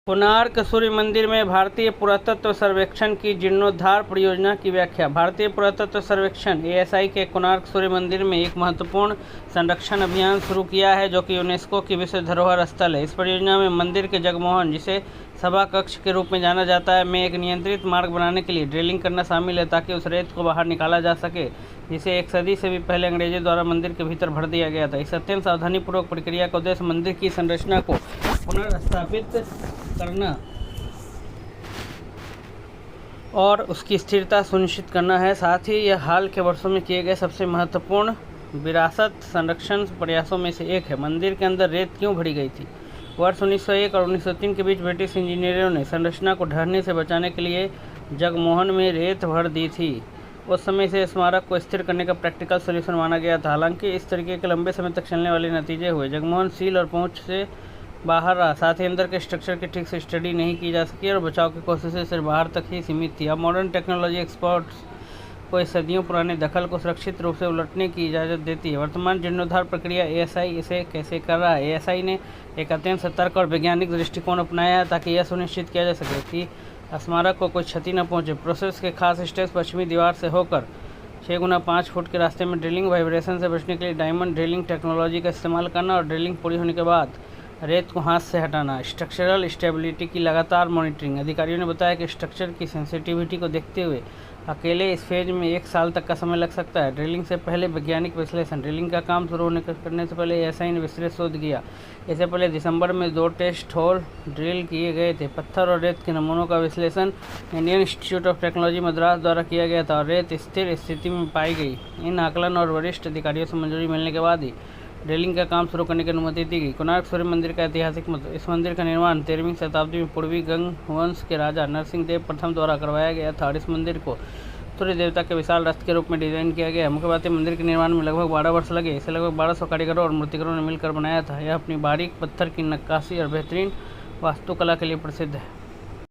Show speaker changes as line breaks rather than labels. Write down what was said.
कोणार्क सूर्य मंदिर में भारतीय पुरातत्व सर्वेक्षण की जीर्णोद्धार परियोजना की व्याख्या। भारतीय पुरातत्व सर्वेक्षण (एएसआई) के कोणार्क सूर्य मंदिर में एक महत्वपूर्ण संरक्षण अभियान शुरू किया है, जो कि यूनेस्को की विश्व धरोहर स्थल है। इस परियोजना में मंदिर के जगमोहन, जिसे सभा कक्ष के रूप में जाना जाता है, में एक नियंत्रित मार्ग बनाने के लिए ड्रिलिंग करना शामिल है, ताकि उस रेत को बाहर निकाला जा सके जिसे एक सदी से भी पहले अंग्रेजों द्वारा मंदिर के भीतर भर दिया गया था। इस अत्यंत सावधानीपूर्वक प्रक्रिया का उद्देश्य मंदिर की संरचना को पुनर्स्थापित करना और उसकी स्थिरता सुनिश्चित करना है। साथ ही यह हाल के वर्षों में किए गए सबसे महत्वपूर्ण विरासत संरक्षण प्रयासों में से एक है। मंदिर के अंदर रेत क्यों भरी गई थी? वर्ष 1901 और 1903 के बीच ब्रिटिश इंजीनियरों ने संरचना को ढहने से बचाने के लिए जगमोहन में रेत भर दी थी। उस समय से स्मारक को स्थिर करने का प्रैक्टिकल सॉल्यूशन माना गया था। हालांकि इस तरीके के लंबे समय तक चलने वाले नतीजे हुए। जगमोहन सील और पहुंच से बाहर रहा, साथ ही अंदर के स्ट्रक्चर की ठीक से स्टडी नहीं की जा सकी और बचाव की कोशिशें सिर्फ बाहर तक ही सीमित थी। अब मॉडर्न टेक्नोलॉजी एक्सपर्ट्स को इस सदियों पुराने दखल को सुरक्षित रूप से उलटने की इजाज़त देती है। वर्तमान जीर्णोद्धार प्रक्रिया एएसआई इसे कैसे कर रहा है? एएसआई ने एक अत्यंत सतर्क और वैज्ञानिक दृष्टिकोण अपनाया है, ताकि यह सुनिश्चित किया जा सके कि स्मारक को कोई क्षति न पहुंचे। प्रोसेस के खास स्टेप्स: पश्चिमी दीवार से होकर 6 गुना 5 फुट के रास्ते में ड्रिलिंग, वाइब्रेशन से बचने के लिए डायमंड ड्रिलिंग टेक्नोलॉजी का इस्तेमाल करना और ड्रिलिंग पूरी होने के बाद रेत को हाथ से हटाना। स्ट्रक्चरल स्टेबिलिटी की लगातार मॉनिटरिंग। अधिकारियों ने बताया कि स्ट्रक्चर की सेंसिटिविटी को देखते हुए अकेले इस फेज में 1 साल तक का समय लग सकता है। ड्रिलिंग से पहले वैज्ञानिक विश्लेषण। ड्रिलिंग का काम शुरू करने से पहले एएसआई ने विस्तृत शोध किया। इससे पहले दिसंबर में 2 टेस्ट होल ड्रिल किए गए थे। पत्थर और रेत के नमूनों का विश्लेषण Indian institute of technology Madras द्वारा किया गया था और रेत स्थिर स्थिति में पाई गई। इन आकलन और वरिष्ठ अधिकारियों से मंजूरी मिलने के बाद ही ड्रिलिंग का काम शुरू करने की अनुमति दी गई। कोणार्क सूर्य मंदिर का ऐतिहासिक महत्व। इस मंदिर का निर्माण 13वीं शताब्दी में पूर्वी गंग वंश के राजा नरसिंह देव प्रथम द्वारा करवाया गया था और इस मंदिर को सूर्य देवता के विशाल रथ के रूप में डिजाइन किया गया है। मुख्य बात है, मंदिर के निर्माण में लगभग 12 वर्ष लगे। इसे लगभग 1200 कारीगरों और मूर्तिकारों ने मिलकर बनाया था। यह अपनी बारीक पत्थर की नक्काशी और बेहतरीन वास्तुकला के लिए प्रसिद्ध है।